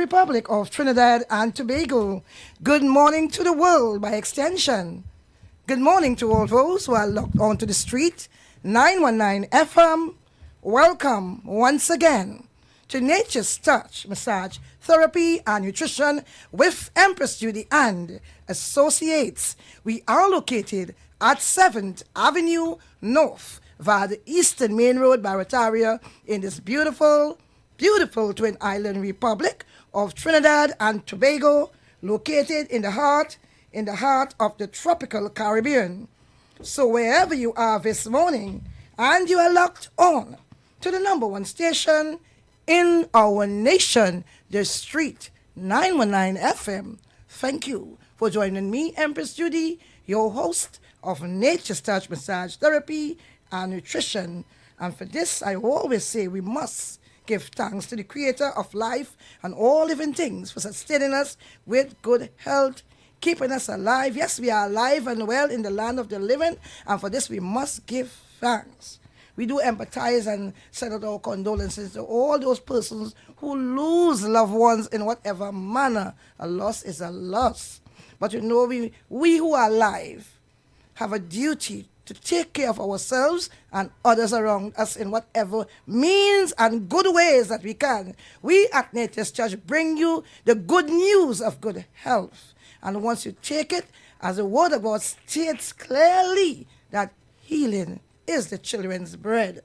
Republic of Trinidad and Tobago. Good morning to the world by extension. Good morning to all those who are locked onto the street. 919 FM. Welcome once again to Nature's Touch Massage Therapy and Nutrition with Empress Judy and Associates. We are located at 7th Avenue North via the Eastern Main Road, Barataria, in this beautiful Twin Island Republic of Trinidad and Tobago, located in the heart of the tropical Caribbean. So wherever you are this morning, and you are locked on to the number one station in our nation, the Street 919 FM. Thank you for joining me, Empress Judy, your host of Nature's Touch Massage Therapy and Nutrition. And for this, I always say we must give thanks to the Creator of life and all living things for sustaining us with good health, keeping us alive. Yes, we are alive and well in the land of the living, and for this we must give thanks. We do empathize and send out our condolences to all those persons who lose loved ones in whatever manner. A loss is a loss. But you know, we who are alive have a duty to take care of ourselves and others around us in whatever means and good ways that we can. We at Nature's Church bring you the good news of good health. And once you take it, as the Word of God states clearly, that healing is the children's bread.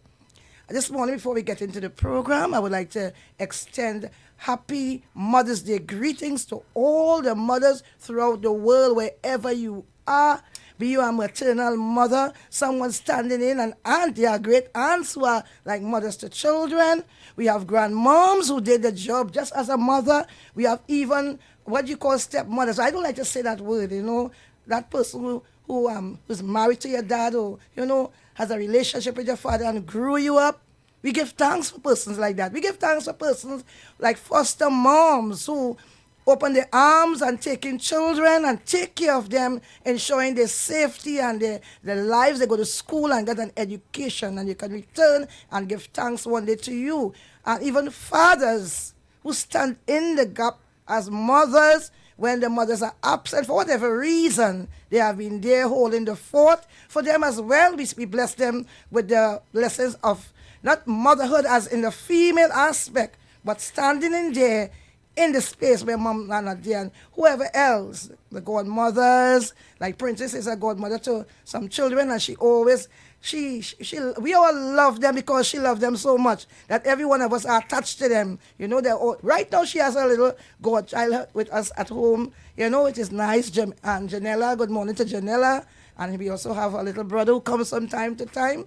This morning, before we get into the program, I would like to extend happy Mother's Day greetings to all the mothers throughout the world, wherever you are. Be you a maternal mother, someone standing in, an aunt, there are great aunts who are like mothers to children. We have grandmoms who did the job just as a mother. We have even what you call stepmothers. I don't like to say that word, that person who's married to your dad, or, has a relationship with your father and grew you up. We give thanks for persons like that. We give thanks for persons like foster moms who open their arms and take in children and take care of them, ensuring their safety and their lives. They go to school and get an education, and you can return and give thanks one day to you. And even fathers who stand in the gap as mothers when the mothers are absent for whatever reason. They have been there holding the fort for them as well. We bless them with the blessings of not motherhood as in the female aspect, but standing in there in the space where mom and not there, and whoever else, the godmothers, like Princess is a godmother to some children, and she always, we all love them because she loved them so much that every one of us are attached to them. Right now she has a little godchild with us at home. It is nice. And Janella, good morning to Janella. And we also have a little brother who comes from time to time.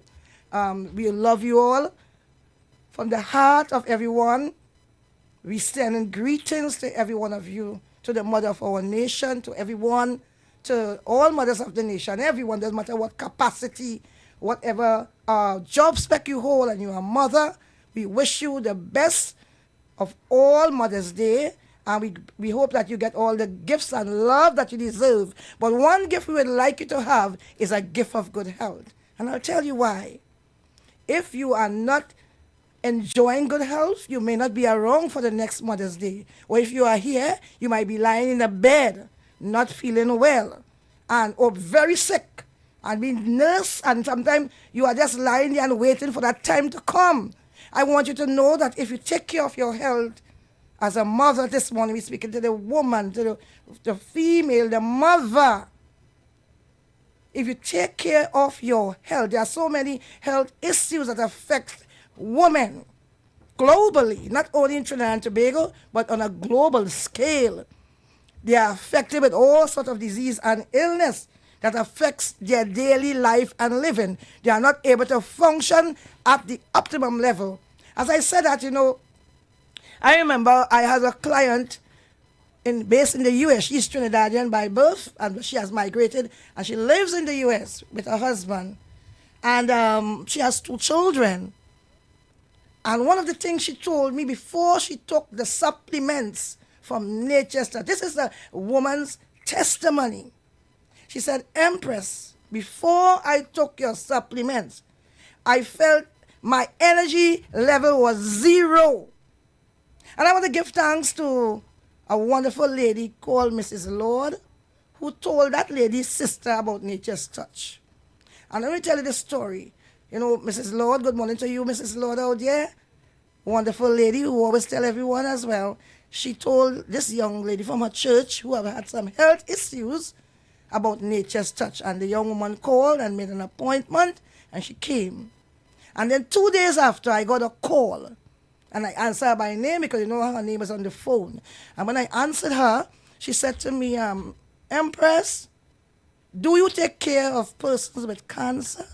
We love you all. From the heart of everyone, we send in greetings to every one of you, to the mother of our nation, to everyone, to all mothers of the nation, everyone, doesn't matter what capacity, whatever job spec you hold, and you're a mother. We wish you the best of all Mother's Day, and we hope that you get all the gifts and love that you deserve. But one gift we would like you to have is a gift of good health. And I'll tell you why. If you are not enjoying good health, you may not be around for the next Mother's Day. Or if you are here, you might be lying in a bed, not feeling well, or very sick, and being nursed, and sometimes you are just lying there and waiting for that time to come. I want you to know that if you take care of your health, as a mother this morning, we're speaking to the woman, to the female, the mother. If you take care of your health, there are so many health issues that affect women globally, not only in Trinidad and Tobago, but on a global scale. They are affected with all sorts of disease and illness that affects their daily life and living. They are not able to function at the optimum level. As I said that, I remember I had a client based in the U.S. She's Trinidadian by birth, and she has migrated, and she lives in the U.S. with her husband. And she has 2 children. And one of the things she told me before she took the supplements from Nature's Touch, this is a woman's testimony. She said, Empress, before I took your supplements, I felt my energy level was 0. And I want to give thanks to a wonderful lady called Mrs. Lord, who told that lady's sister about Nature's Touch. And let me tell you the story. You know, Mrs. Lord, good morning to you, Mrs. Lord out there. Wonderful lady who always tell everyone as well. She told this young lady from her church who have had some health issues about Nature's Touch. And the young woman called and made an appointment, and she came. And then 2 days after, I got a call. And I answered her by name because you know her name was on the phone. And when I answered her, she said to me, Empress, do you take care of persons with cancer?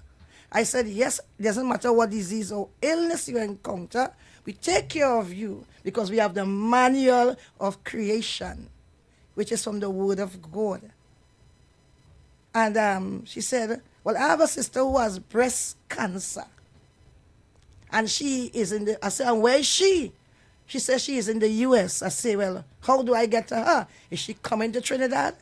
I said, yes, it doesn't matter what disease or illness you encounter, we take care of you because we have the manual of creation, which is from the Word of God. And she said, well, I have a sister who has breast cancer. And she is in the, I said, and where is she? She says she is in the U.S. I say, well, how do I get to her? Is she coming to Trinidad?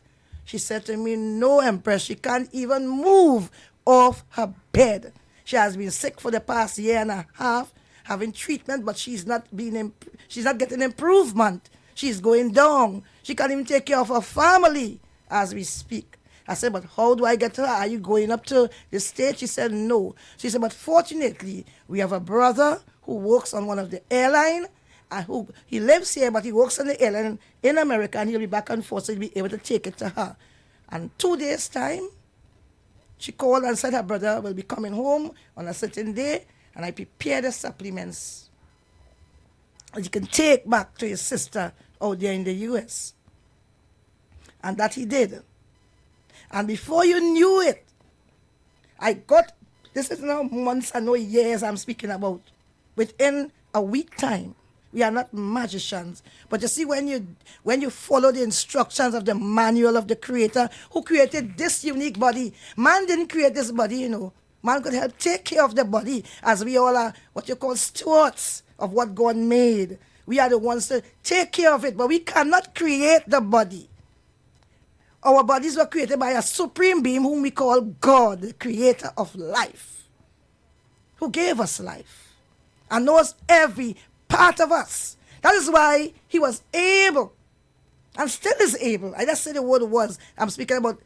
She said to me, no, Empress, she can't even move off her bed. She has been sick for the past year and a half, having treatment, but she's not getting improvement. She's going down. She can't even take care of her family as we speak. I said, but how do I get to her? Are you going up to the state? She said, no. She said, but fortunately, we have a brother who works on one of the airline, who he lives here, but he works on the airline in America, and he'll be back and forth, so he'll be able to take it to her. And 2 days' time, she called and said her brother will be coming home on a certain day, and I prepared the supplements that you can take back to his sister out there in the U.S. And that he did. And before you knew it, I got, this is now months and no years I'm speaking about, within a week time. We are not magicians. But you see, when you follow the instructions of the manual of the Creator who created this unique body, man didn't create this body, you know. Man could help take care of the body, as we all are what you call stewards of what God made. We are the ones to take care of it, but we cannot create the body. Our bodies were created by a supreme being whom we call God, the creator of life, who gave us life and knows every part of us. That is why he was able, and still is able, I just say the word was, I'm speaking about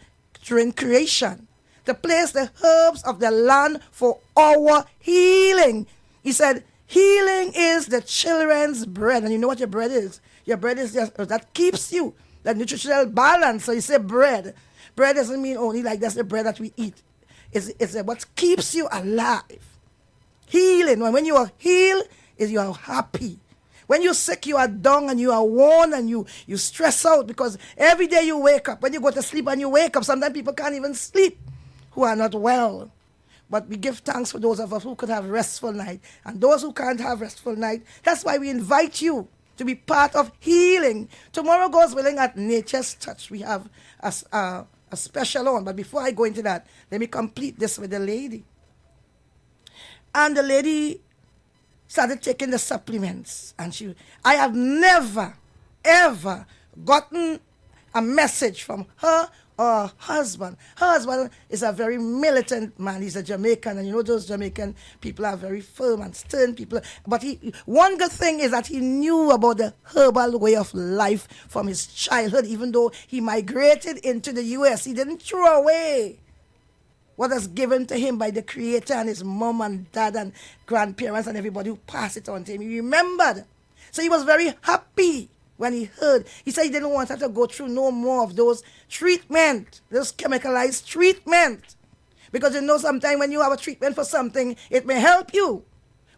during creation, to place the herbs of the land for our healing. He said, healing is the children's bread. And you know what your bread is? Your bread is just, that keeps you, the nutritional balance. So you say bread. Bread doesn't mean only like that's the bread that we eat. It's what keeps you alive. Healing. When you are healed, is you are happy. When you're sick, you are down and you are worn and you stress out because every day you wake up. When you go to sleep and you wake up, sometimes people can't even sleep who are not well. But we give thanks for those of us who could have restful night. And those who can't have restful night, that's why we invite you to be part of healing. Tomorrow, God's willing, at Nature's Touch, we have a special on. But before I go into that, let me complete this with the lady. And the lady started taking the supplements. And I have never, ever gotten a message from her or her husband. Her husband is a very militant man. He's a Jamaican, and you know those Jamaican people are very firm and stern people. But one good thing is that he knew about the herbal way of life from his childhood. Even though he migrated into the U.S., he didn't throw away what was given to him by the Creator and his mom and dad and grandparents and everybody who passed it on to him. He remembered. So he was very happy when he heard. He said he didn't want her to go through no more of those treatment, those chemicalized treatment. Because you know sometimes when you have a treatment for something, it may help you.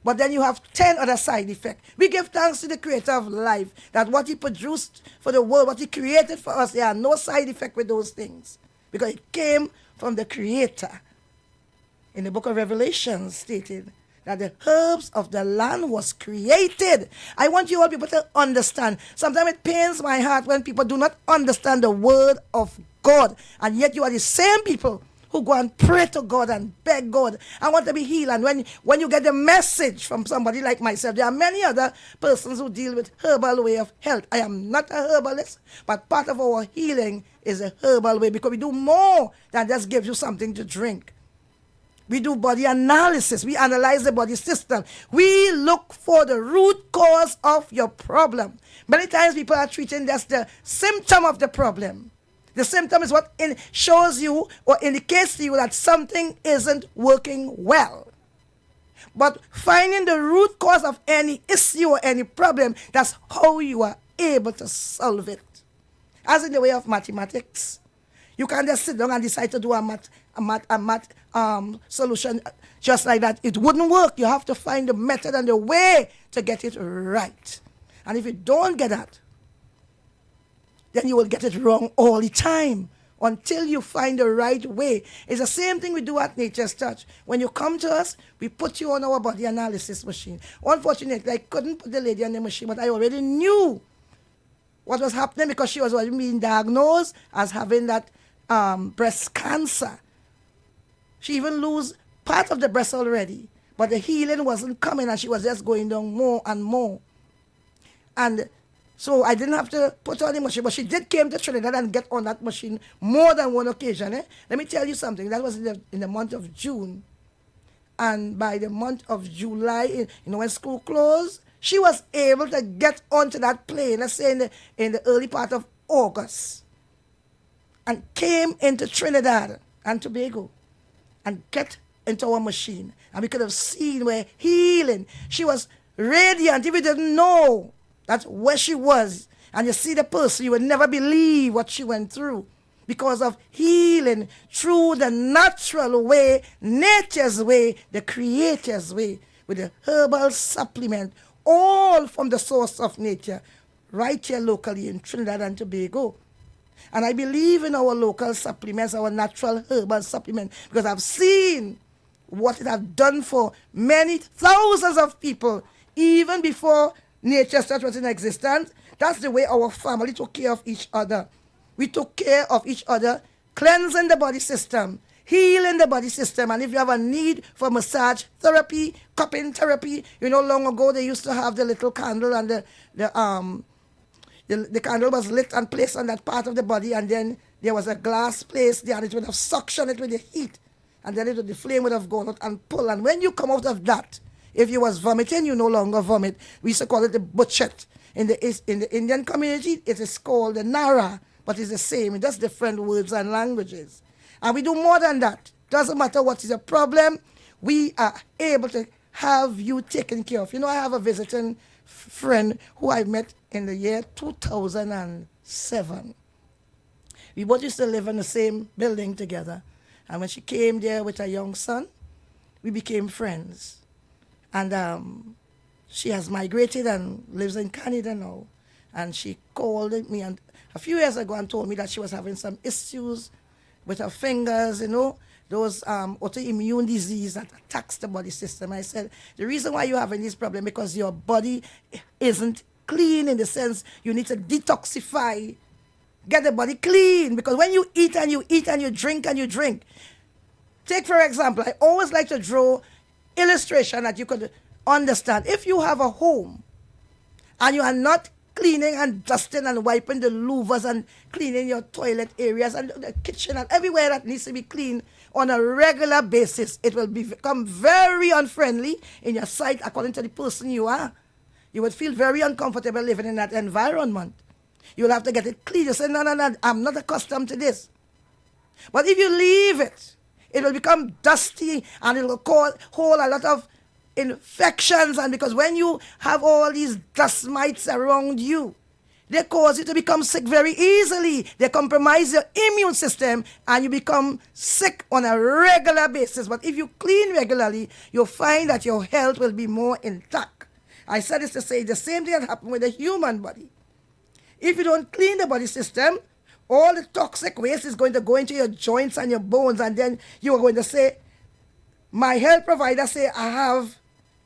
But then you have 10 other side effects. We give thanks to the Creator of life that what he produced for the world, what he created for us, there are no side effect with those things. Because it came from the Creator. In the book of Revelation stated that the herbs of the land was created. I want you all people to understand. Sometimes it pains my heart when people do not understand the word of God. And yet you are the same people who go and pray to God and beg God. I want to be healed. And when you get the message from somebody like myself, there are many other persons who deal with herbal way of health. I am not a herbalist, but part of our healing is a herbal way because we do more than just give you something to drink. We do body analysis. We analyze the body system. We look for the root cause of your problem. Many times people are treating that's the symptom of the problem. The symptom is what shows you or indicates to you that something isn't working well. But finding the root cause of any issue or any problem, that's how you are able to solve it. As in the way of mathematics. You can't just sit down and decide to do a math solution just like that. It wouldn't work. You have to find the method and the way to get it right. And if you don't get that, then you will get it wrong all the time until you find the right way. It's the same thing we do at Nature's Touch. When you come to us, we put you on our body analysis machine. Unfortunately, I couldn't put the lady on the machine, but I already knew what was happening because she was already being diagnosed as having that breast cancer. She even lose part of the breast already, but the healing wasn't coming and she was just going down more and more. And so I didn't have to put her on the machine, but she did came to Trinidad and get on that machine more than one occasion. Let me tell you something. That was in the month of June. And by the month of July, when school closed, she was able to get onto that plane, let's say in the early part of August, and came into Trinidad and Tobago and get into our machine. And we could have seen where healing. She was radiant. If you didn't know that's where she was, and you see the person, you would never believe what she went through because of healing through the natural way, nature's way, the creator's way, with the herbal supplement, all from the source of nature, right here locally in Trinidad and Tobago. And I believe in our local supplements, our natural herbal supplement, because I've seen what it has done for many thousands of people, even before Nature's Touch was in existence. That's the way our family took care of each other. We took care of each other, cleansing the body system, healing the body system. And if you have a need for massage therapy, cupping therapy, long ago they used to have the little candle and the candle was lit and placed on that part of the body, and then there was a glass placed there, and it would have suctioned it with the heat, and then the flame would have gone out and pull. And when you come out of that, if you was vomiting, you no longer vomit. We used to call it the butchet. In the Indian community, it is called the nara, but it's the same. It's just different words and languages. And we do more than that. Doesn't matter what is a problem, we are able to have you taken care of. I have a visiting friend who I met in the year 2007. We both used to live in the same building together. And when she came there with her young son, we became friends. And she has migrated and lives in Canada now. And she called me a few years ago and told me that she was having some issues with her fingers, those autoimmune disease that attacks the body system. I said, the reason why you're having this problem because your body isn't clean, in the sense you need to detoxify, get the body clean. Because when you eat and you eat and you drink and you drink, take for example, I always like to draw illustration that you could understand. If you have a home and you are not cleaning and dusting and wiping the louvers and cleaning your toilet areas and the kitchen and everywhere that needs to be cleaned on a regular basis, it will become very unfriendly in your sight according to the person you are. You would feel very uncomfortable living in that environment. You'll have to get it clean. You say, no, I'm not accustomed to this. But if you leave it, it will become dusty and it will hold a lot of infections. And because when you have all these dust mites around you, they cause you to become sick very easily. They compromise your immune system and you become sick on a regular basis. But if you clean regularly, you'll find that your health will be more intact. I said this to say the same thing that happened with the human body. If you don't clean the body system, all the toxic waste is going to go into your joints and your bones, and then you are going to say, my health provider say, I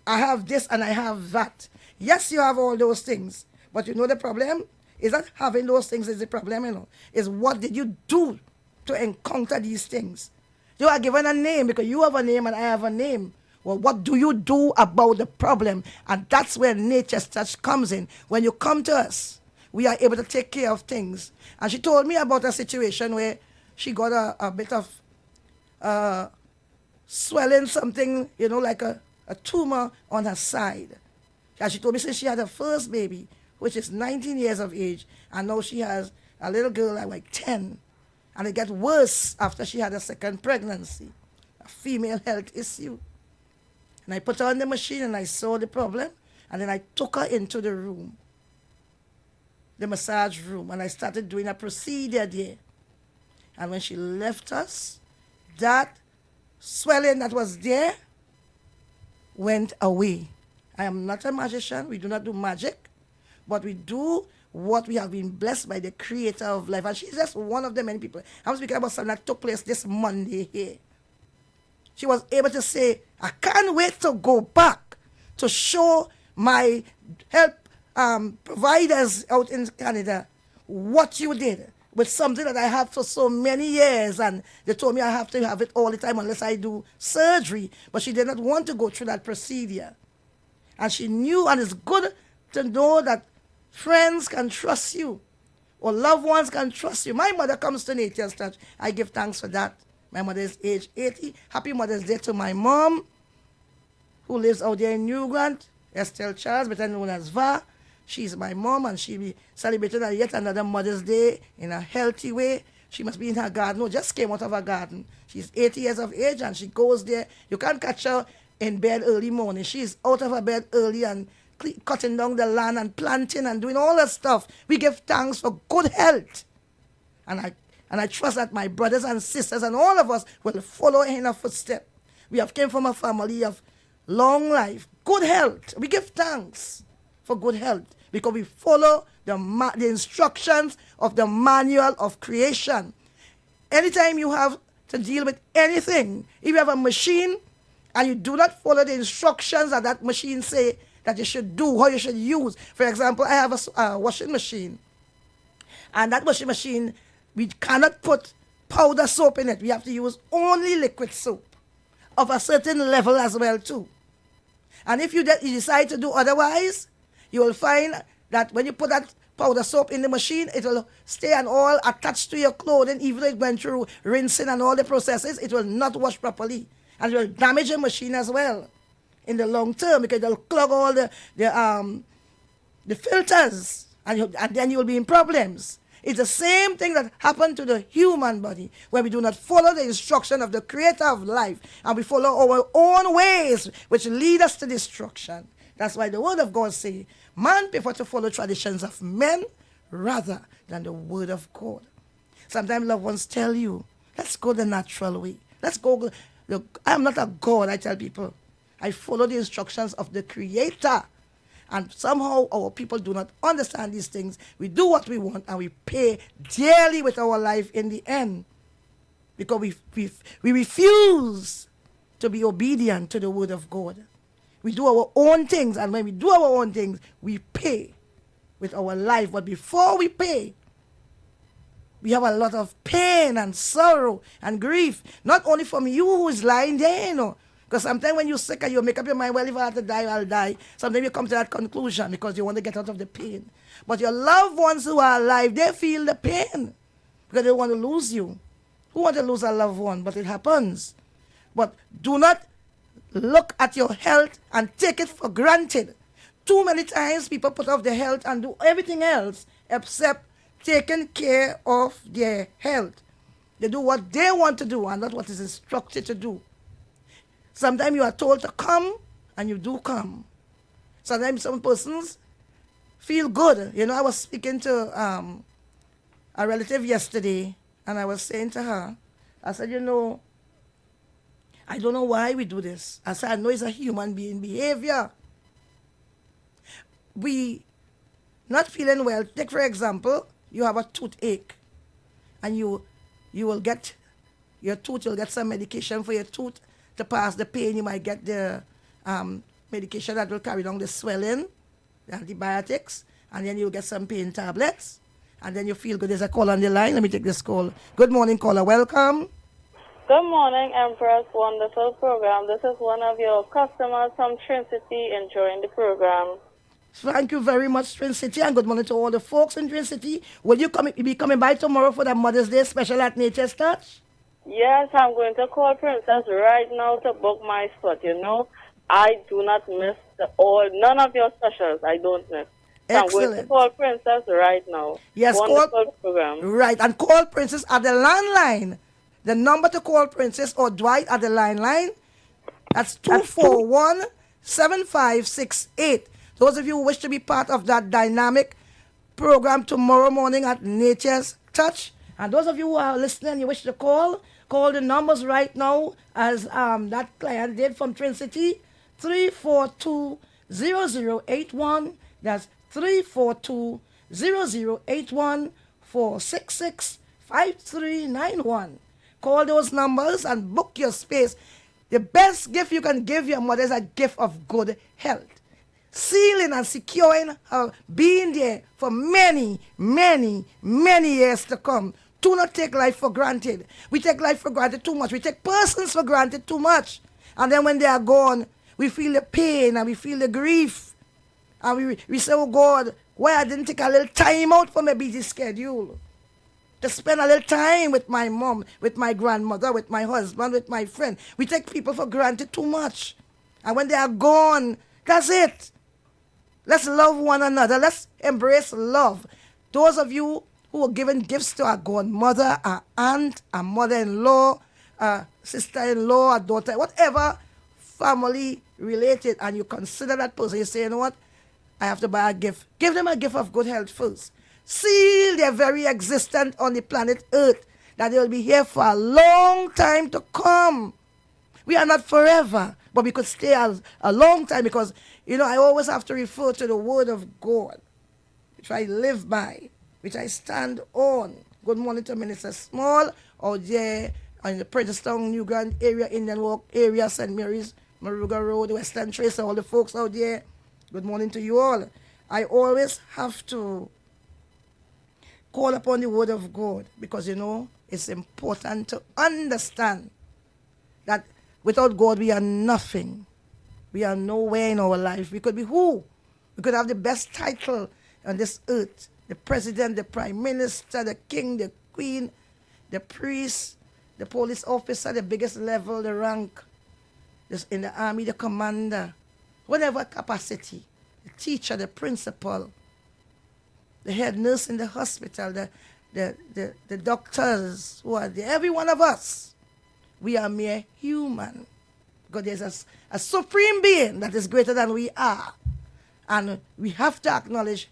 have this and I have that. Yes, you have all those things, but the problem is that having those things is the problem, is what did you do to encounter these things? You are given a name because you have a name and I have a name. Well, what do you do about the problem? And that's where Nature's Touch comes in. When you come to us, we are able to take care of things. And she told me about a situation where she got a bit of swelling, something, like a tumor on her side. And she told me since she had her first baby, which is 19 years of age, and now she has a little girl like 10. And it got worse after she had a second pregnancy, a female health issue. And I put her on the machine and I saw the problem. And then I took her into the room, the massage room, and I started doing a procedure there. And when she left us, that swelling that was there went away. I am not a magician. We do not do magic, but we do what we have been blessed by the creator of life. And she's just one of the many people. I'm speaking about something that took place this Monday here. She was able to say, I can't wait to go back to show my help providers out in Canada what you did with something that I have for so many years. And they told me I have to have it all the time unless I do surgery. But she did not want to go through that procedure. And she knew, and it's good to know that friends can trust you or loved ones can trust you. My mother comes to Nature's Touch. I give thanks for that. My mother is age 80. Happy Mother's Day to my mom, who lives out there in New Grant, Estelle Charles, better known as Va. She's my mom, and she'll be celebrating yet another Mother's Day in a healthy way. She must be in her garden. No, just came out of her garden. She's 80 years of age, and she goes there. You can't catch her in bed early morning. She's out of her bed early and cutting down the land and planting and doing all that stuff. We give thanks for good health. And I trust that my brothers and sisters and all of us will follow in her footsteps. We have came from a family of long life, good health. We give thanks for good health because we follow the instructions of the manual of creation. Anytime you have to deal with anything, if you have a machine and you do not follow the instructions that that machine say that you should do, how you should use. For example, I have a washing machine. And that washing machine, we cannot put powder soap in it. We have to use only liquid soap of a certain level as well too. And if you decide to do otherwise, you will find that when you put that powder soap in the machine, it will stay and all attached to your clothing. Even though it went through rinsing and all the processes, it will not wash properly. And it will damage your machine as well in the long term because it will clog all the filters and then you will be in problems. It's the same thing that happened to the human body, where we do not follow the instruction of the creator of life, and we follow our own ways, which lead us to destruction. That's why the word of God says, man prefer to follow traditions of men rather than the word of God. Sometimes loved ones tell you, let's go the natural way. Let's go. Look, I'm not a God, I tell people. I follow the instructions of the creator. And somehow our people do not understand these things. We do what we want and we pay dearly with our life in the end. Because we refuse to be obedient to the word of God. We do our own things, and when we do our own things, we pay with our life. But before we pay, we have a lot of pain and sorrow and grief. Not only from you who is lying there, Because sometimes when you're sick and you make up your mind, well, if I have to die, I'll die. Sometimes you come to that conclusion because you want to get out of the pain. But your loved ones who are alive, they feel the pain because they want to lose you. Who want to lose a loved one? But it happens. But do not look at your health and take it for granted. Too many times people put off their health and do everything else except taking care of their health. They do what they want to do and not what is instructed to do. Sometimes you are told to come, and you do come. Sometimes some persons feel good. I was speaking to a relative yesterday, and I was saying to her, I said, I don't know why we do this. I said, I know it's a human being behavior. We not feeling well. Take, for example, you have a toothache, and you will get your tooth, you'll get some medication for your tooth. To pass the pain, you might get the medication that will carry down the swelling, the antibiotics, and then you'll get some pain tablets, and then you feel good. There's a call on the line. Let me take this call. Good morning, caller. Welcome. Good morning, Empress. Wonderful program. This is one of your customers from Trin City enjoying the program. Thank you very much, Trin City, and good morning to all the folks in Trin City. Will you be coming by tomorrow for the Mother's Day special at Nature's Touch? Yes, I'm going to call Princess right now to book my spot. You know, I do not miss none of your specials. I don't miss. So I'm going to Excellent. call Princess right now. Yes, call. Wonderful program. Right, and call Princess at the landline. The number to call Princess or Dwight at the landline, that's 241-7568. Those of you who wish to be part of that dynamic program tomorrow morning at Nature's Touch, and those of you who are listening, you wish to call the numbers right now as that client did from Trinity, 342-0081. That's 342-0081 466-5391. Call those numbers and book your space. The best gift you can give your mother is a gift of good health. Sealing and securing her being there for many, many, many years to come. Do not take life for granted. We take life for granted too much. We take persons for granted too much. And then when they are gone, we feel the pain and we feel the grief. And we say, oh God, why I didn't take a little time out for my busy schedule to spend a little time with my mom, with my grandmother, with my husband, with my friend. We take people for granted too much. And when they are gone, that's it. Let's love one another. Let's embrace love. Those of you who are giving gifts to our godmother, our aunt, our mother-in-law, our sister-in-law, our daughter, whatever family related, and you consider that person, you say, you know what? I have to buy a gift. Give them a gift of good health first. Seal their very existence on the planet Earth, that they will be here for a long time to come. We are not forever, but we could stay a long time because, you know, I always have to refer to the word of God, which I live by, which I stand on. Good morning to Minister Small out there in the Princeton, New Grand area, Indian Walk area, St. Mary's, Maruga Road, Western Trace, all the folks out there. Good morning to you all. I always have to call upon the word of God because, you know, it's important to understand that without God we are nothing. We are nowhere in our life. We could be who? We could have the best title on this earth. The president, the prime minister, the king, the queen, the priest, the police officer, the biggest level, the rank, in the army, the commander, whatever capacity, the teacher, the principal, the head nurse in the hospital, the doctors who are there, every one of us, we are mere human. God is a supreme being that is greater than we are. And we have to acknowledge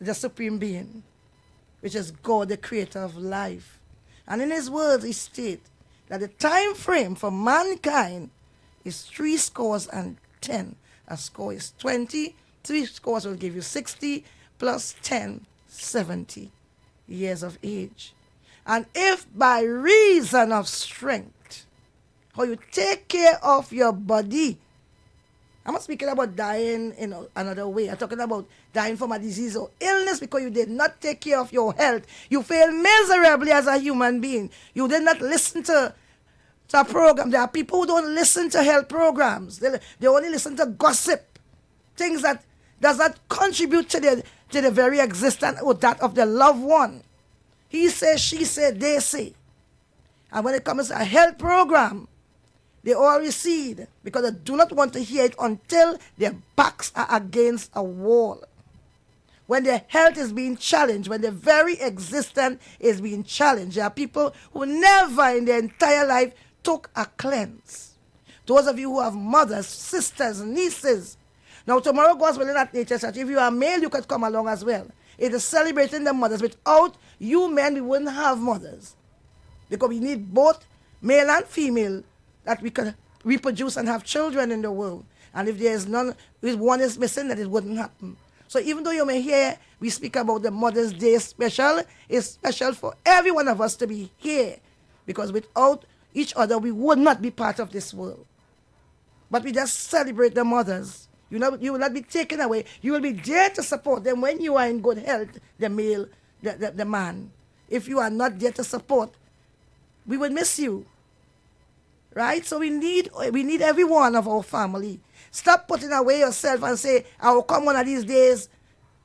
the supreme being, which is God, the creator of life. And in his words, he states that the time frame for mankind is 10. A score is 20. 3 scores will give you 60 plus 10, 70 years of age. And if by reason of strength, how you take care of your body, I'm not speaking about dying in another way. I'm talking about dying from a disease or illness because you did not take care of your health. You failed miserably as a human being. You did not listen to a program. There are people who don't listen to health programs. They only listen to gossip. Things that does not contribute to the very existence or that of the loved one. He says, she said, they say. And when it comes to a health program, they all recede because they do not want to hear it until their backs are against a wall. When their health is being challenged, when their very existence is being challenged, there are people who never in their entire life took a cleanse. Those of you who have mothers, sisters, nieces. Now tomorrow, God's willing at Nature's Touch, if you are male, you could come along as well. It is celebrating the mothers. Without you men, we wouldn't have mothers. Because we need both male and female that we can reproduce and have children in the world. And if there is none, if one is missing, that it wouldn't happen. So even though you may hear we speak about the Mother's Day special, it's special for every one of us to be here. Because without each other, we would not be part of this world. But we just celebrate the mothers. You will not be taken away. You will be there to support them when you are in good health, the male, the man. If you are not there to support, we will miss you. Right? So we need every one of our family. Stop putting away yourself and say, I will come one of these days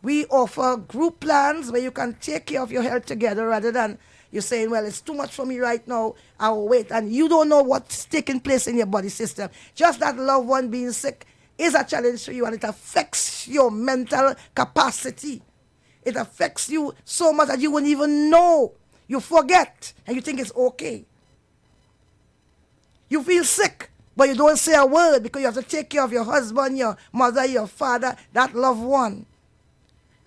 We offer group plans where you can take care of your health together rather than you saying, well, it's too much for me right now, I'll wait. And you don't know what's taking place in your body system. Just that loved one being sick is a challenge for you, and it affects your mental capacity. It affects you so much that you won't even know. You forget and you think it's okay. You feel sick, but you don't say a word because you have to take care of your husband, your mother, your father, that loved one.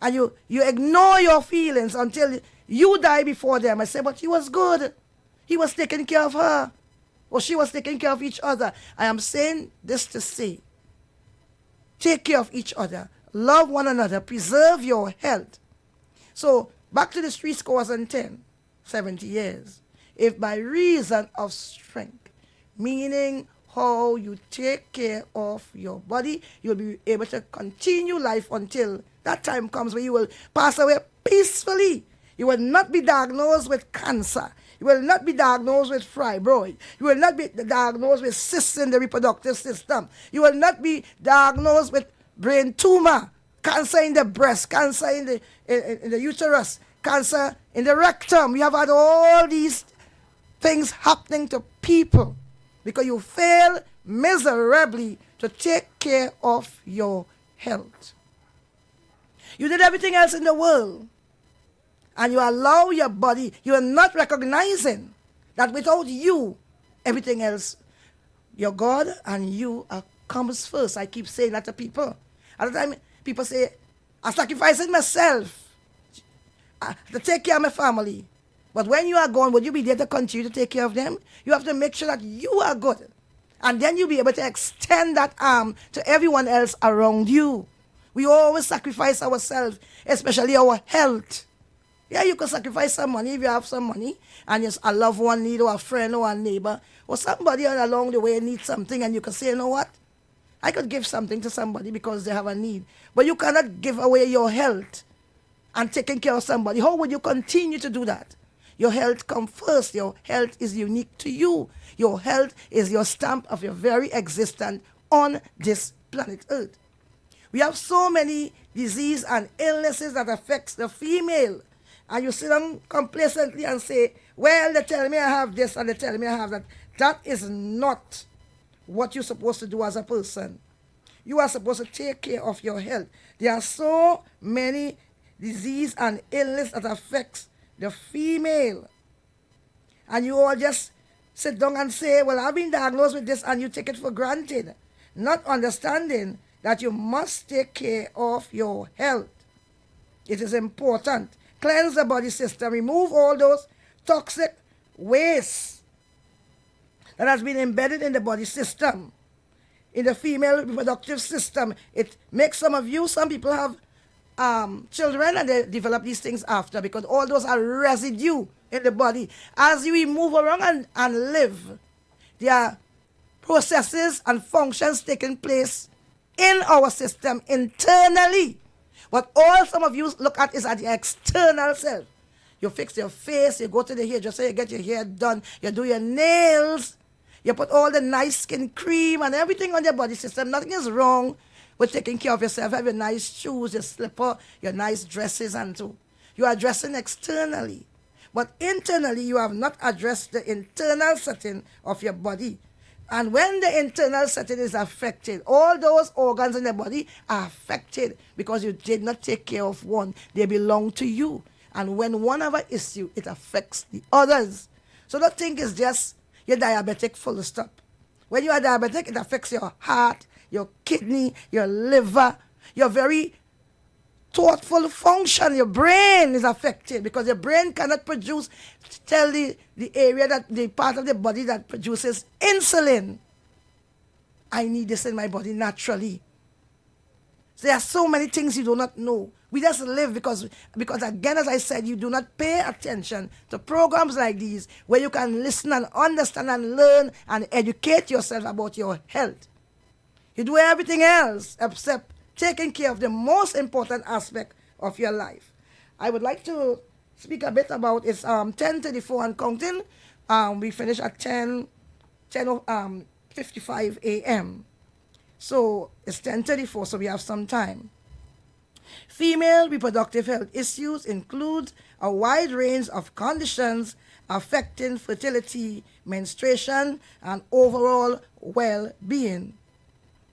And you ignore your feelings until you die before them. I say, but he was good. He was taking care of her. Or she was taking care of each other. I am saying this to say, take care of each other. Love one another. Preserve your health. So, back to the street scores and 10, 70 years. If by reason of strength, meaning how you take care of your body, you'll be able to continue life until that time comes where you will pass away peacefully. You will not be diagnosed with cancer. You will not be diagnosed with fibroid. You will not be diagnosed with cysts in the reproductive system. You will not be diagnosed with brain tumor, cancer in the breast, cancer in the uterus, cancer in the rectum. We have had all these things happening to people because you fail miserably to take care of your health. You did everything else in the world, and you allow your body, you are not recognizing that without you, everything else, your God and you comes first. I keep saying that to people. At the time, people say, I'm sacrificing myself to take care of my family. But when you are gone, would you be there to continue to take care of them? You have to make sure that you are good. And then you'll be able to extend that arm to everyone else around you. We always sacrifice ourselves, especially our health. Yeah, you can sacrifice some money if you have some money and a loved one need, or a friend or a neighbor or somebody along the way needs something, and you can say, you know what? I could give something to somebody because they have a need. But you cannot give away your health and taking care of somebody. How would you continue to do that? Your health comes first. Your health is unique to you. Your health is your stamp of your very existence on this planet Earth. We have so many diseases and illnesses that affects the female. And you sit down complacently and say, well, they tell me I have this and they tell me I have that. That is not what you're supposed to do as a person. You are supposed to take care of your health. There are so many disease and illness that affects the female. And you all just sit down and say, well, I've been diagnosed with this, and you take it for granted, not understanding that you must take care of your health. It is important. Cleanse the body system. Remove all those toxic waste that has been embedded in the body system, in the female reproductive system. It makes some people have children and they develop these things after, because all those are residue in the body. As we move around and live, there are processes and functions taking place in our system internally. But all some of you look at is at the external self. You fix your face, you go to the hairdresser, you get your hair done, you do your nails, you put all the nice skin cream and everything on your body system. Nothing is wrong with taking care of yourself. Have your nice shoes, your slipper, your nice dresses, and so. You are dressing externally. But internally, you have not addressed the internal setting of your body. And when the internal setting is affected, all those organs in the body are affected because you did not take care of one. They belong to you. And when one of an issue, it affects the others. So don't think it's just you're diabetic, full stop. When you are diabetic, it affects your heart, your kidney, your liver, your very thoughtful function. Your brain is affected because your brain cannot produce, tell the area, that the part of the body that produces insulin, I need this in my body naturally. So there are so many things you do not know. We just live because again, as I said, you do not pay attention to programs like these where you can listen and understand and learn and educate yourself about your health. You do everything else except taking care of the most important aspect of your life. I would like to speak a bit about it's 10:34 and counting. We finish at 10:55 a.m. So it's 10:34, so we have some time. Female reproductive health issues include a wide range of conditions affecting fertility, menstruation, and overall well-being.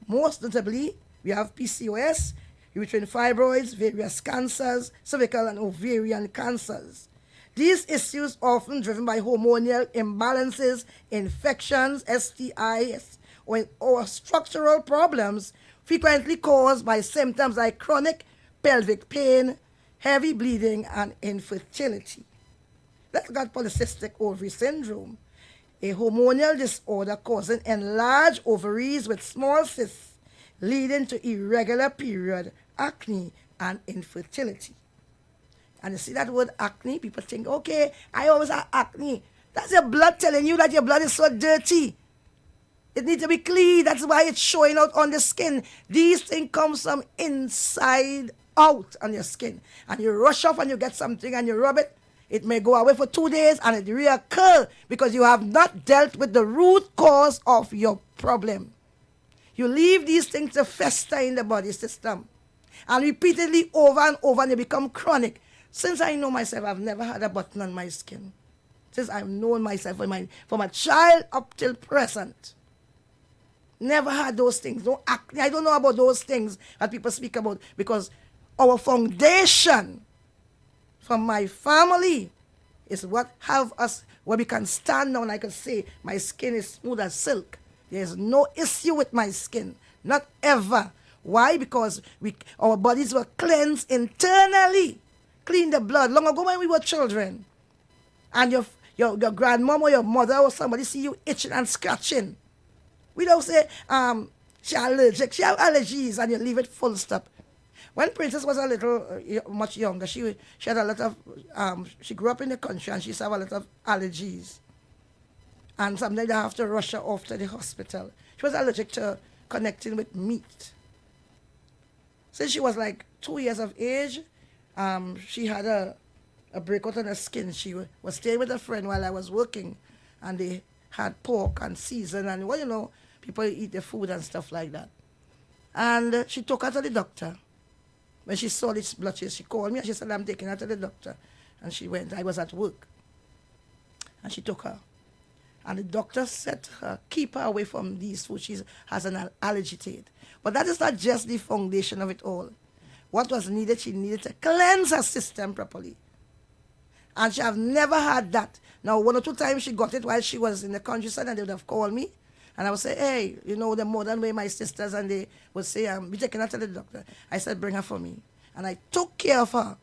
Most notably, we have PCOS, uterine fibroids, various cancers, cervical and ovarian cancers. These issues often driven by hormonal imbalances, infections, STIs, or structural problems frequently caused by symptoms like chronic pelvic pain, heavy bleeding, and infertility. Let's look at polycystic ovary syndrome, a hormonal disorder causing enlarged ovaries with small cysts, leading to irregular period, acne, and infertility. And you see that word acne, people think, okay, I always have acne. That's your blood telling you that your blood is so dirty. It needs to be clean. That's why it's showing out on the skin. These things come from inside out on your skin. And you rush off and you get something and you rub it. It may go away for 2 days and it reoccur because you have not dealt with the root cause of your problem. You leave these things to fester in the body system. And repeatedly over and over, and they become chronic. Since I know myself, I've never had a button on my skin. Since I've known myself from a child up till present. Never had those things. No acne. I don't know about those things that people speak about because our foundation from my family is what have us where we can stand now and I can say my skin is smooth as silk. There's no issue with my skin. Not ever. Why? Because our bodies were cleansed internally. Clean the blood. Long ago when we were children. And your grandmom or your mother or somebody see you itching and scratching. We don't say, she allergic, she have allergies, and you leave it full stop. When Princess was a little, much younger, she had a lot of, she grew up in the country and she used to have a lot of allergies. And sometimes they have to rush her off to the hospital. She was allergic to connecting with meat. Since she was like 2 years of age, she had a breakout on her skin. She was staying with a friend while I was working, and they had pork and season, and well, you know, people eat the food and stuff like that. And she took her to the doctor. When she saw these blotches, she called me and she said, I'm taking her to the doctor. And she went. I was at work. And she took her. And the doctor said to her, keep her away from these foods. She has an allergy to it. But that is not just the foundation of it all. What was needed, she needed to cleanse her system properly. And she have never had that. Now, 1 or 2 times she got it while she was in the countryside, and they would have called me. And I would say, hey, you know, the modern way, my sisters, and they would say, be taking her to the doctor. I said, bring her for me. And I took care of her.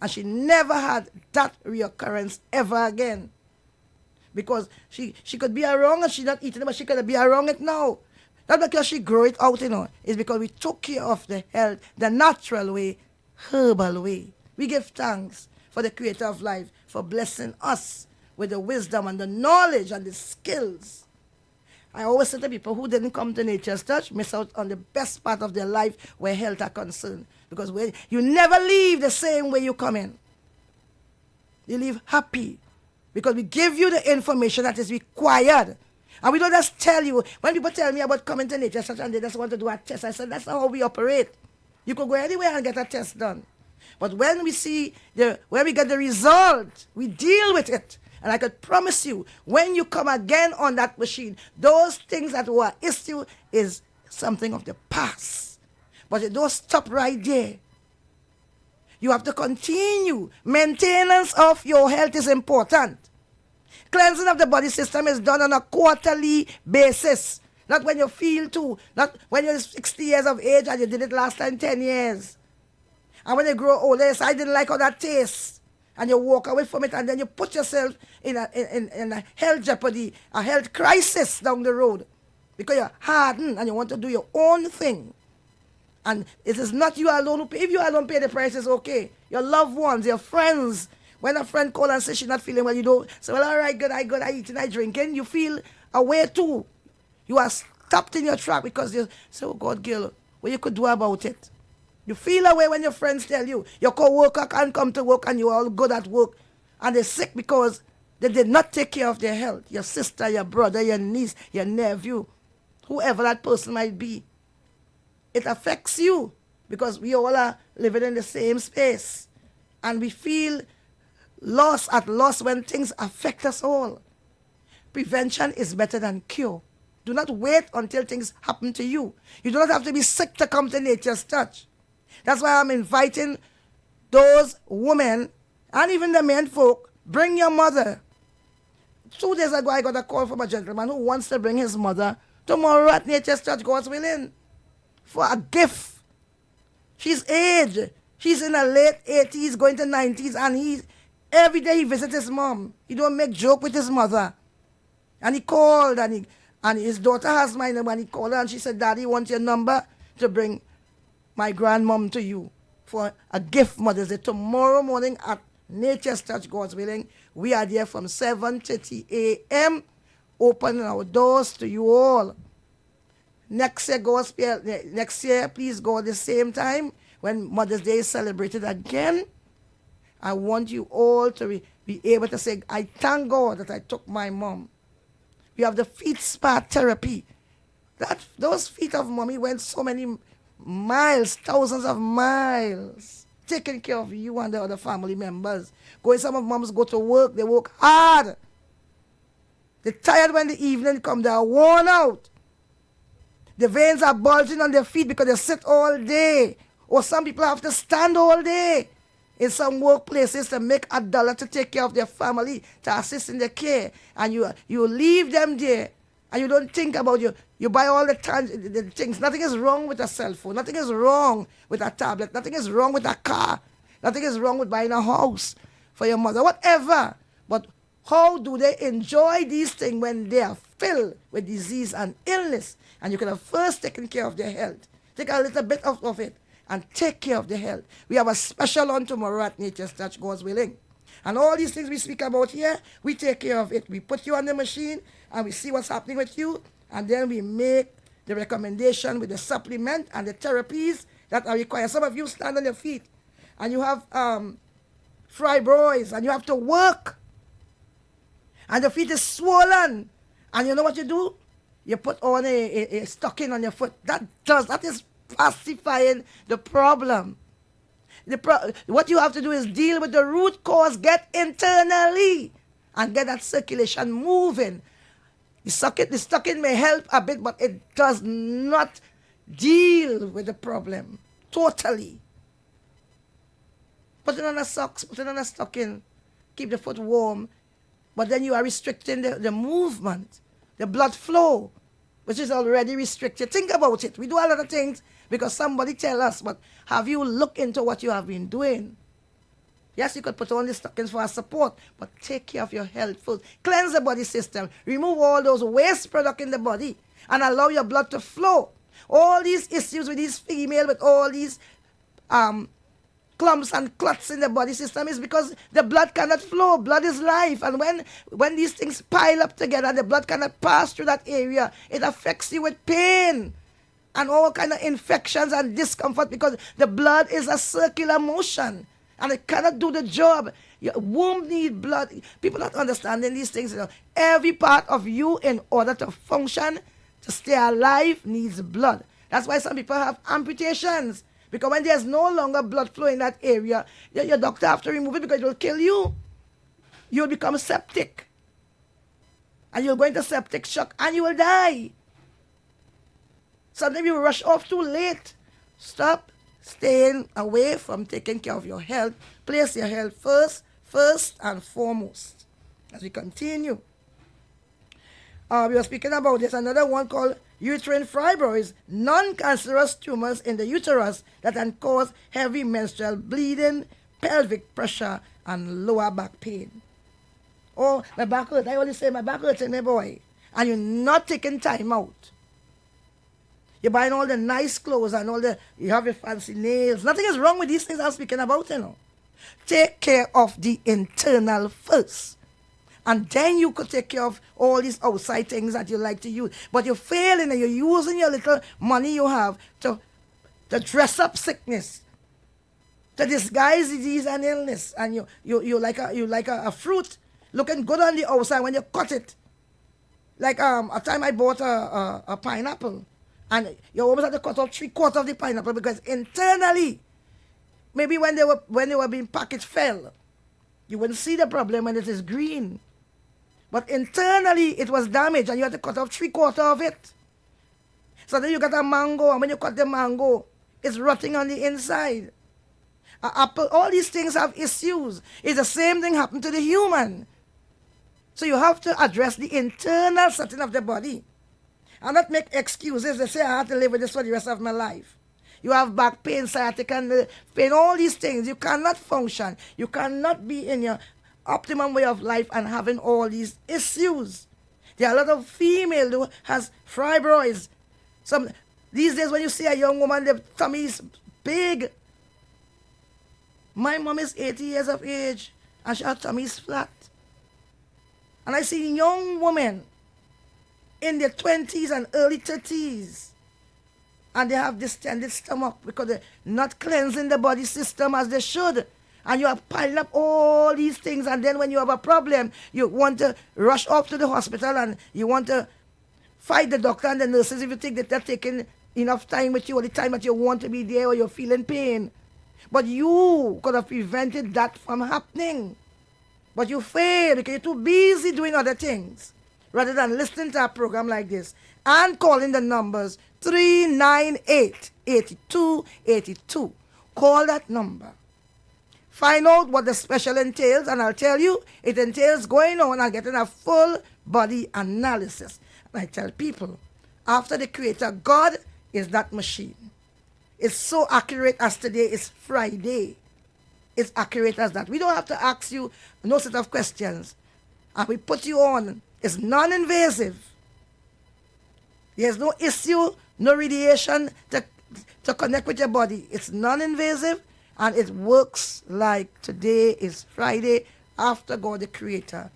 And she never had that reoccurrence ever again. Because she could be around and she's not eating it, but she could be around it now. Not because she grew it out, you know. It's because we took care of the health, the natural way, herbal way. We give thanks for the creator of life for blessing us with the wisdom and the knowledge and the skills. I always say to people who didn't come to Nature's Touch miss out on the best part of their life where health are concerned. Because you never leave the same way you come in. You leave happy. Because we give you the information that is required. And we don't just tell you. When people tell me about coming to Nature's Touch and they just want to do a test, I said, that's not how we operate. You could go anywhere and get a test done. But when we see where we get the result, we deal with it. And I could promise you, when you come again on that machine, those things that were issue is something of the past. But it don't stop right there. You have to continue. Maintenance of your health is important. Cleansing of the body system is done on a quarterly basis. Not when you feel to. Not when you're 60 years of age and you did it last time 10 years. And when you grow older, yes, I didn't like how that tastes. And you walk away from it, and then you put yourself in a health jeopardy, a health crisis down the road. Because you're hardened and you want to do your own thing. And it is not you alone who pay. If you alone pay the price, it's okay. Your loved ones, your friends. When a friend calls and says she's not feeling well, you don't say, well, all right, good, I eating, I drinking. You feel away too. You are stopped in your track because you say, oh, God, girl, what you could do about it? You feel away when your friends tell you your co-worker can't come to work and you're all good at work and they're sick because they did not take care of their health. Your sister, your brother, your niece, your nephew, whoever that person might be. It affects you because we all are living in the same space. And we feel lost at loss when things affect us all. Prevention is better than cure. Do not wait until things happen to you. You do not have to be sick to come to Nature's Touch. That's why I'm inviting those women and even the men folk, bring your mother. 2 days ago, I got a call from a gentleman who wants to bring his mother tomorrow at Nature's Touch, God's willing, for a gift. She's aged. She's in her late 80s, going to 90s, and every day he visits his mom. He don't make joke with his mother. And he called, and his daughter has my number, and he called her, and she said, Daddy, want your number to bring my grandmom to you for a gift Mother's Day. Tomorrow morning at Nature's Touch, God's willing, we are there from 7:30 a.m., opening our doors to you all. Next year, please go at the same time when Mother's Day is celebrated again. I want you all to be able to say, I thank God that I took my mom. We have the feet spa therapy. Those feet of mommy went so many miles, thousands of miles, taking care of you and the other family members. Some of moms go to work, they work hard. They're tired when the evening comes, they're worn out. The veins are bulging on their feet because they sit all day. Or some people have to stand all day in some workplaces to make $1 to take care of their family, to assist in their care. And you leave them there and you don't think about you buy all the things. Nothing is wrong with a cell phone. Nothing is wrong with a tablet. Nothing is wrong with a car. Nothing is wrong with buying a house for your mother, whatever. But how do they enjoy these things when they are filled with disease and illness? And you can have first taken care of their health. Take a little bit of it and take care of their health. We have a special on tomorrow at Nature's Touch, God's willing. And all these things we speak about here, we take care of it. We put you on the machine and we see what's happening with you. And then we make the recommendation with the supplement and the therapies that are required. Some of you stand on your feet and you have fibroids and you have to work. And the feet is swollen. And you know what you do? You put on a stocking on your foot. That is pacifying the problem. What you have to do is deal with the root cause, get internally, and get that circulation moving. The stocking may help a bit, but it does not deal with the problem totally. Put it on a socks, put it on a stocking, keep the foot warm, but then you are restricting the movement, the blood flow, which is already restricted. Think about it. We do a lot of things because somebody tell us, but have you looked into what you have been doing? Yes, you could put on the stockings for our support, but take care of your health first. Cleanse the body system. Remove all those waste products in the body and allow your blood to flow. All these issues with these female, with all these clumps and clots in the body system is because the blood cannot flow. Blood is life. And when these things pile up together and the blood cannot pass through that area, it affects you with pain and all kind of infections and discomfort because the blood is a circular motion and it cannot do the job. Your womb needs blood. People not understanding these things. Every part of you, in order to function, to stay alive, needs blood. That's why some people have amputations. Because when there's no longer blood flow in that area, your doctor have to remove it because it will kill you. You'll become septic. And you'll go into septic shock and you will die. Sometimes you rush off too late. Stop staying away from taking care of your health. Place your health first and foremost. As we continue. We were speaking about this. Another one called uterine fibroids, non-cancerous tumors in the uterus that can cause heavy menstrual bleeding, pelvic pressure, and lower back pain. Oh, my back hurts. I always say my back hurts, my boy. And you're not taking time out. You're buying all the nice clothes and you have your fancy nails. Nothing is wrong with these things I'm speaking about, Take care of the internal first. And then you could take care of all these outside things that you like to use. But you're failing and you're using your little money you have to dress up sickness, to disguise disease and illness. And you like a fruit looking good on the outside when you cut it. Like a time I bought a pineapple. And you always have to cut off 3/4 of the pineapple because internally maybe when they were being packaged fell. You wouldn't see the problem when it is green. But internally it was damaged and you had to cut off 3/4 of it. So then you got a mango, and when you cut the mango, it's rotting on the inside. An apple, all these things have issues. It's the same thing happened to the human. So you have to address the internal setting of the body. And not make excuses. They say, I have to live with this for the rest of my life. You have back pain, sciatica pain, all these things. You cannot function. You cannot be in your optimum way of life and having all these issues. There are a lot of female who has fibroids. These days when you see a young woman, their tummy is big. My mom is 80 years of age and her tummy is flat. And I see young women in their 20s and early 30s. And they have distended stomach because they're not cleansing the body system as they should. And you are piling up all these things. And then when you have a problem, you want to rush off to the hospital and you want to fight the doctor and the nurses if you think that they're taking enough time with you or the time that you want to be there or you're feeling pain. But you could have prevented that from happening. But you fail because you're too busy doing other things rather than listening to a program like this and calling the numbers 398-8282. Call that number. Find out what the special entails, and I'll tell you, it entails going on and getting a full body analysis. And I tell people, after the Creator, God is that machine. It's so accurate as today is Friday. It's accurate as that. We don't have to ask you no set of questions. And we put you on. It's non-invasive. There's no issue, no radiation to connect with your body. It's non-invasive and it works like today is Friday after God the Creator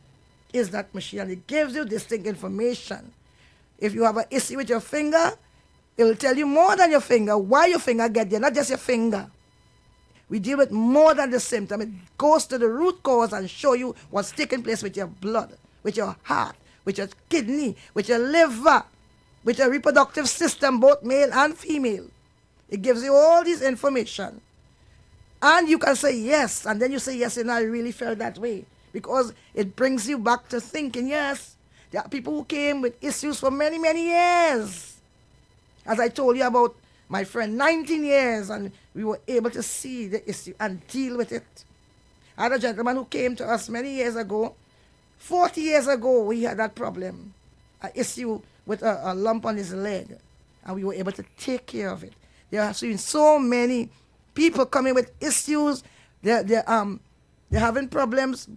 is that machine. And it gives you distinct information. If you have an issue with your finger, it will tell you more than your finger, why your finger get there, not just your finger. We deal with more than the symptom. It goes to the root cause and show you what's taking place with your blood, with your heart, with your kidney, with your liver, with your reproductive system, both male and female. It gives you all this information. And you can say yes, and then you say yes, and I really felt that way. Because it brings you back to thinking, yes, there are people who came with issues for many, many years. As I told you about my friend, 19 years, and we were able to see the issue and deal with it. I had a gentleman who came to us many years ago. 40 years ago, we had that problem, an issue with a lump on his leg, and we were able to take care of it. There have been so many people coming with issues. They're having problems,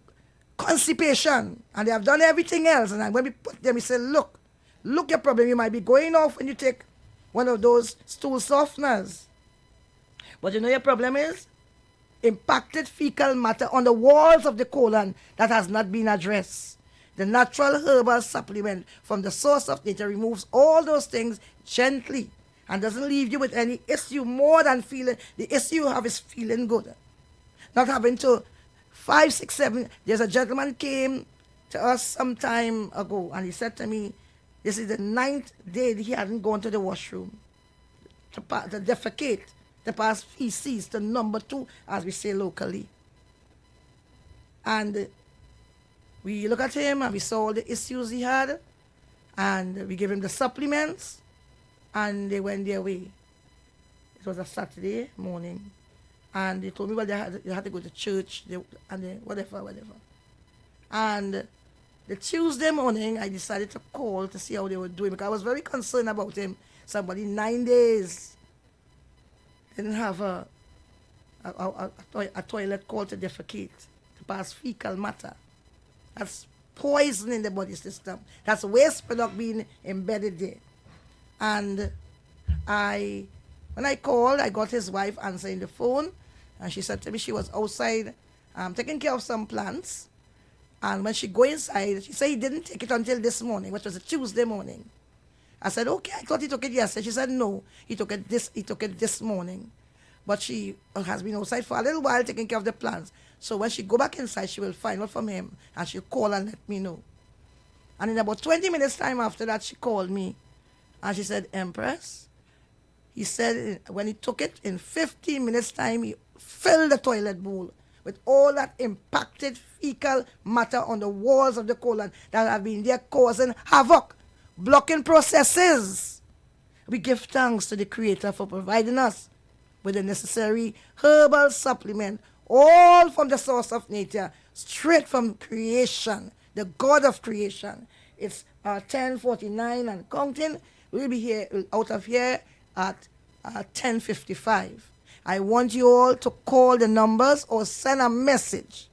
constipation, and they have done everything else. And when we put them, we say, look your problem. You might be going off when you take one of those stool softeners. But you know your problem is? Impacted fecal matter on the walls of the colon that has not been addressed. The natural herbal supplement from the source of nature removes all those things gently and doesn't leave you with any issue more than feeling. The issue you have is feeling good. Not having to 5, 6, 7. There's a gentleman came to us some time ago and he said to me, this is the 9th day he hadn't gone to the washroom to defecate, to pass feces to number 2, as we say locally. And we look at him and we saw all the issues he had, and we gave him the supplements, and they went their way. It was a Saturday morning, and they told me, well, they had to go to church, whatever. And the Tuesday morning, I decided to call to see how they were doing, because I was very concerned about him. Somebody 9 days didn't have a toilet called to defecate, to pass fecal matter. That's poison in the body system. That's waste product being embedded there. And when I called, I got his wife answering the phone, and she said to me she was outside taking care of some plants. And when she go inside, she said he didn't take it until this morning, which was a Tuesday morning. I said, okay, I thought he took it yesterday. She said, no, he took it this morning. But she has been outside for a little while taking care of the plants. So when she go back inside, she will find out from him, and she'll call and let me know. And in about 20 minutes time after that, she called me, and she said, Empress, he said when he took it, in 15 minutes time, fill the toilet bowl with all that impacted fecal matter on the walls of the colon that have been there causing havoc, blocking processes. We give thanks to the Creator for providing us with the necessary herbal supplement, all from the source of nature, straight from creation, the God of creation. It's 10:49 and counting. We'll be here out of here at 10:55. I want you all to call the numbers or send a message.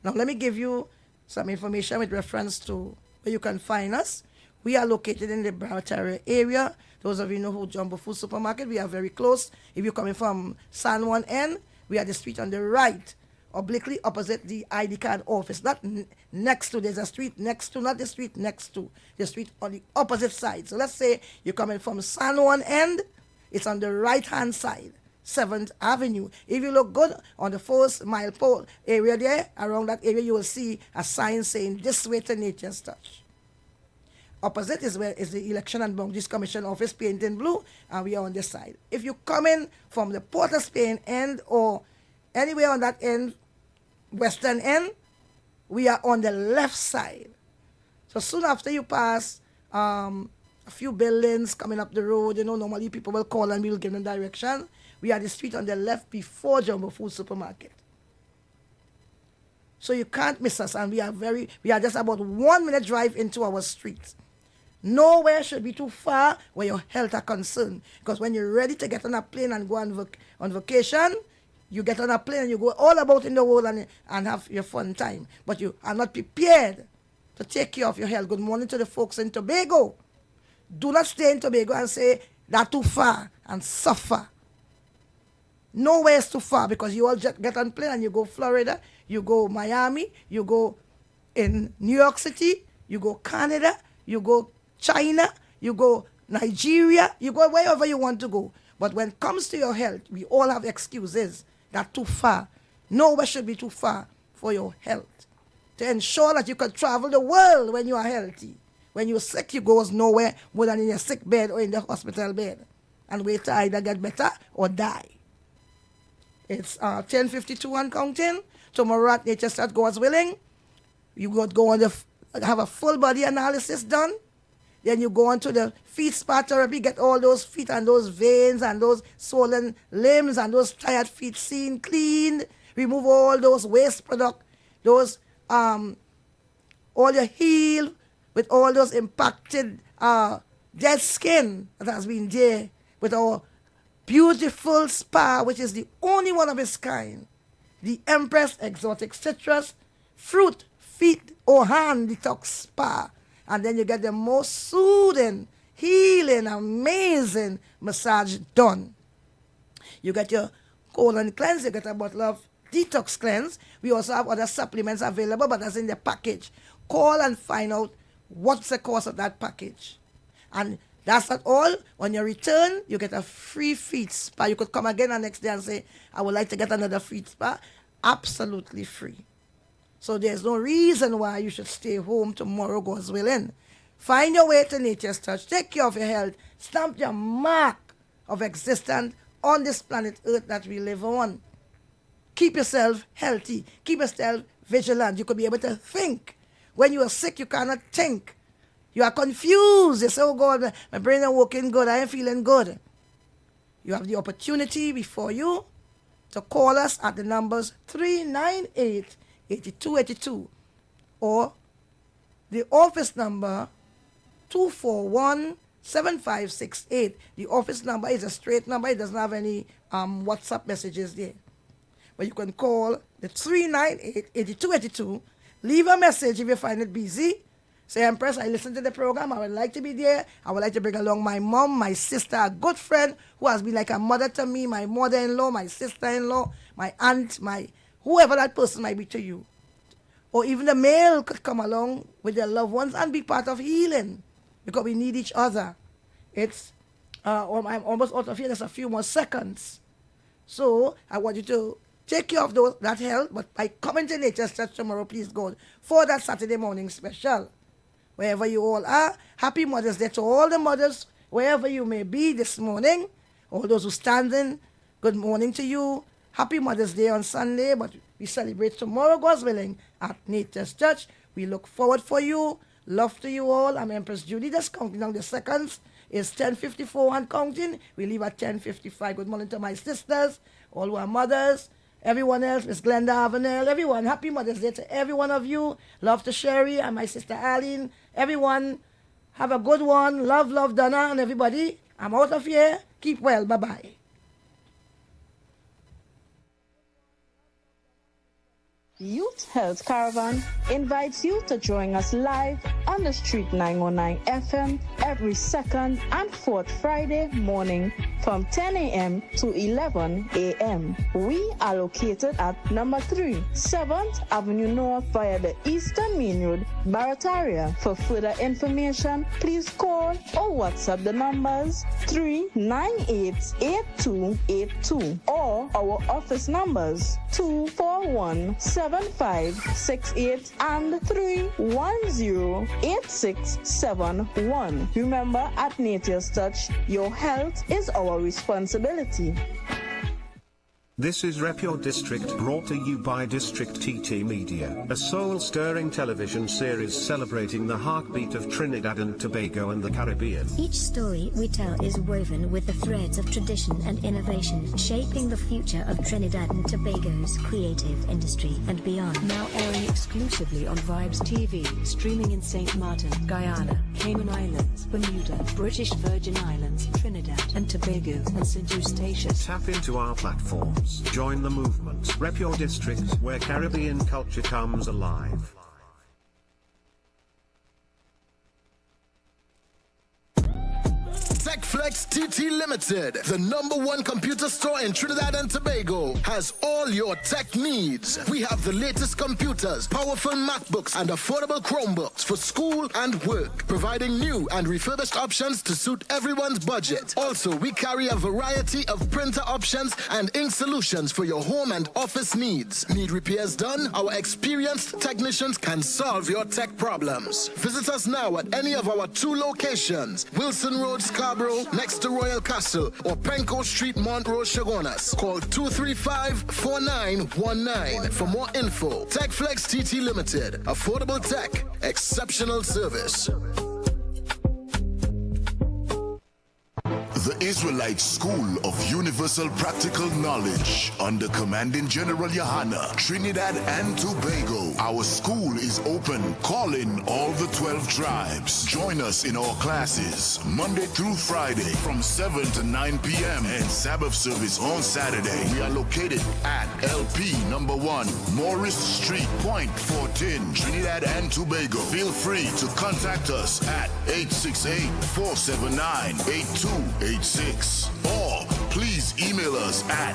Now let me give you some information with reference to where you can find us. We are located in the Barataria area. Those of you know who Jumbo Food Supermarket, we are very close. If you're coming from San Juan N, we are the street on the right, obliquely opposite the ID card office. Not next to, there's a street next to, not the street next to, the street on the opposite side. So let's say you're coming from San Juan End, it's on the right-hand side, 7th Avenue. If you look good on the first mile pole area there, around that area, you will see a sign saying, "This way to Nature's Touch." Opposite is where is the Election and Boundaries Commission office, painted in blue, and we are on this side. If you come in from the Port of Spain end or anywhere on that end, western end, we are on the left side. So soon after you pass a few buildings coming up the road, normally people will call and we'll give them direction. We are the street on the left before Jumbo Food Supermarket. So you can't miss us, and we are just about 1 minute drive into our street. Nowhere should be too far where your health are concerned. Because when you're ready to get on a plane and go on vacation, you get on a plane and you go all about in the world and have your fun time. But you are not prepared to take care of your health. Good morning to the folks in Tobago. Do not stay in Tobago and say, "That's too far," and suffer. Nowhere is too far, because you all just get on plane and you go Florida, you go Miami, you go in New York City, you go Canada, you go China, you go Nigeria, you go wherever you want to go. But when it comes to your health, we all have excuses. That's too far. Nowhere should be too far for your health. To ensure that you can travel the world when you are healthy. When you're sick, you go nowhere more than in your sick bed or in the hospital bed and wait to either get better or die. It's 10:52 and counting. Tomorrow at Nature's Touch, God's willing, you got go on have a full body analysis done. Then you go on to the feet spa therapy, get all those feet and those veins and those swollen limbs and those tired feet seen, cleaned. Remove all those waste product, those all your heel with all those impacted dead skin that has been there with our beautiful spa, which is the only one of its kind. The Empress Exotic Citrus Fruit Feet or Hand Detox Spa. And then you get the most soothing, healing, amazing massage done. You get your colon cleanse, you get a bottle of detox cleanse. We also have other supplements available, but that's in the package. Call and find out what's the cost of that package. And that's not all. When you return, you get a free feet spa. You could come again the next day and say, "I would like to get another feet spa." Absolutely free. So there's no reason why you should stay home tomorrow, God's willing. Find your way to Nature's Touch. Take care of your health. Stamp your mark of existence on this planet Earth that we live on. Keep yourself healthy. Keep yourself vigilant. You could be able to think. When you are sick, you cannot think. You are confused. You say, "Oh God, my brain is working good. I am feeling good." You have the opportunity before you to call us at the numbers 398-8282 or the office number 241-7568. The office number is a straight number. It doesn't have any WhatsApp messages there. But you can call the 398-8282. Leave a message if you find it busy. Say, "Empress, I listened to the program. I would like to be there. I would like to bring along my mom, my sister, a good friend who has been like a mother to me, my mother-in-law, my sister-in-law, my aunt, my whoever that person might be to you." Or even the male could come along with their loved ones and be part of healing, because we need each other. It's I'm almost out of here. There's a few more seconds. So I want you to take care of that health, but by coming to Nature's Touch tomorrow, please God, for that Saturday morning special. Wherever you all are, happy Mother's Day to all the mothers, wherever you may be this morning. All those who standing, good morning to you. Happy Mother's Day on Sunday, but we celebrate tomorrow, God's willing, at Nature's Church. We look forward for you. Love to you all. I'm Empress Judy. Just counting down the seconds. It's 10:54 and counting. We leave at 10:55. Good morning to my sisters, all who are mothers, everyone else, Miss Glenda Avenel, everyone. Happy Mother's Day to every one of you. Love to Sherry and my sister Aline. Everyone, have a good one. Love, Donna, and everybody. I'm out of here. Keep well. Bye-bye. Youth Health Caravan invites you to join us live on the Street 919 FM every second and fourth Friday morning from 10 a.m. to 11 a.m. We are located at number 3, 7th Avenue North via the Eastern Main Road, Barataria. For further information, please call or WhatsApp the numbers 398-8282 or our office numbers 241-7568 and 310-8671. Remember, at Nature's Touch, your health is our responsibility. This is Rep Your District, brought to you by District TT Media, a soul-stirring television series celebrating the heartbeat of Trinidad and Tobago and the Caribbean. Each story we tell is woven with the threads of tradition and innovation, shaping the future of Trinidad and Tobago's creative industry and beyond. Now airing exclusively on Vibes TV, streaming in St. Martin, Guyana, Cayman Islands, Bermuda, British Virgin Islands, Trinidad and Tobago, and St. Eustatius. Tap into our platforms. Join the movement. Rep Your District, where Caribbean culture comes alive. TechFlex TT Limited, the #1 computer store in Trinidad and Tobago, has all your tech needs. We have the latest computers, powerful MacBooks, and affordable Chromebooks for school and work, providing new and refurbished options to suit everyone's budget. Also, we carry a variety of printer options and ink solutions for your home and office needs. Need repairs done? Our experienced technicians can solve your tech problems. Visit us now at any of our 2 locations, Wilson Road, Scarborough, next to Royal Castle, or Penco Street, Montrose, Chagonas. Call 235-4919 for more info. TechFlex TT Limited. Affordable tech. Exceptional service. The Israelite School of Universal Practical Knowledge under Commanding General Yohana, Trinidad and Tobago. Our school is open. Call in all the 12 tribes. Join us in our classes Monday through Friday from 7 to 9 p.m. and Sabbath service on Saturday. We are located at LP #1, Morris Street, Point 410, Trinidad and Tobago. Feel free to contact us at 868-479-8286. Or please email us at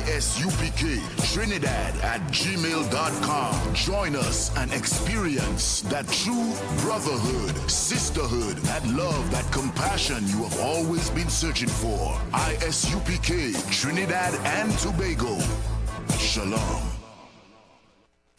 isupktrinidad@gmail.com. Join us and experience that true brotherhood, sisterhood, that love, that compassion you have always been searching for. ISUPK, Trinidad and Tobago. Shalom.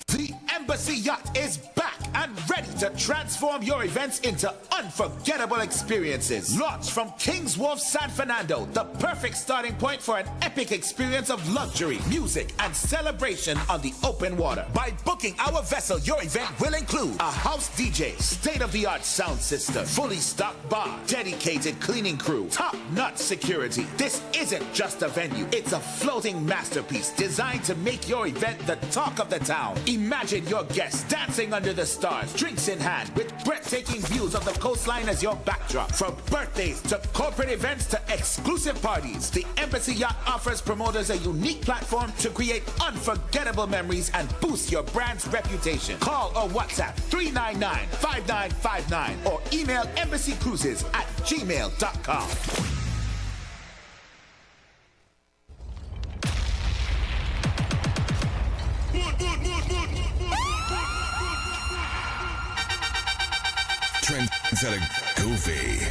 The Embassy Yacht is back and ready to transform your events into unforgettable experiences. Launched from King's Wharf, San Fernando, the perfect starting point for an epic experience of luxury, music, and celebration on the open water. By booking our vessel, your event will include a house DJ, state-of-the-art sound system, fully stocked bar, dedicated cleaning crew, top-notch security. This isn't just a venue, it's a floating masterpiece designed to make your event the talk of the town. Imagine your guests dancing under the stars, drinks in hand, with breathtaking views of the coastline as your backdrop. From birthdays to corporate events to exclusive parties, the Embassy Yacht offers promoters a unique platform to create unforgettable memories and boost your brand's reputation. Call or WhatsApp 399-5959 or email embassycruises@gmail.com. Trendsetter Goofy.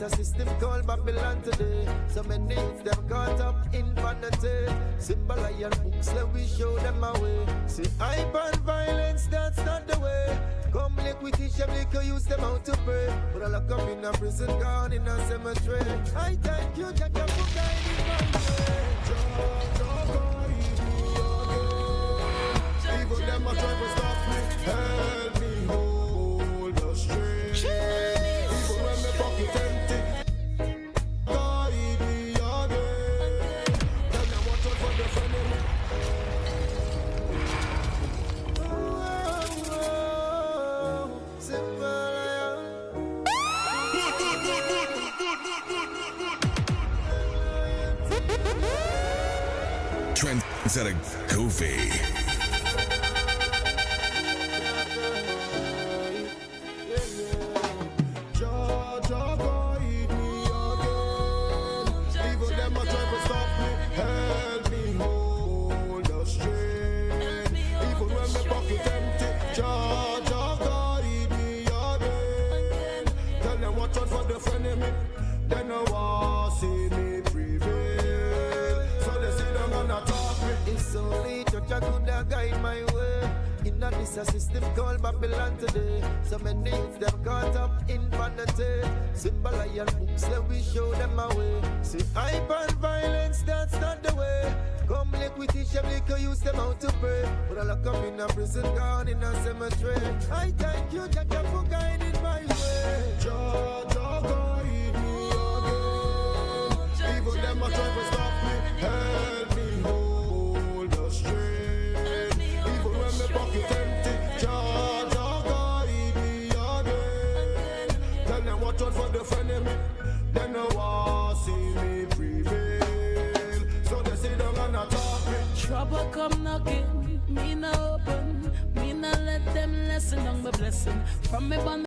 a system called Babylon today. So many youths them caught up in vanity. Simple iron books, let we show them our way. See, hype and violence, that's not the way. Come like we teach them, like we use them how to pray. But I lock up in a prison, gone in a cemetery. I thank you, Jack, for guiding my way. Even them a try to stop me, help me hold the straight. Even when me pocket empty, guide me again. Tell them watch out for the enemy. Simple Trendsetter Goofy. Then I want see me prevail. So they say they're gonna talk me. It's only church I could guide my way. In this a system called Babylon today. So many youths them caught up in vanity. Symbol iron books, let we show them our way. See, hype and violence, that's not the way. Come like we teach them, like we use them how to pray. But I lock up in a prison, gone in a cemetery. I thank you, Jack, for guiding my way. George, guide me again. Even them a try to stop me, help me hold the straight. Even when my pocket empty, George, guide me again. Tell them watch out for the enemy. Then I want see me prevail. So they say they're gonna talk me. Trouble come knocking, me no open. Me no let them lessen on my blessing. From me born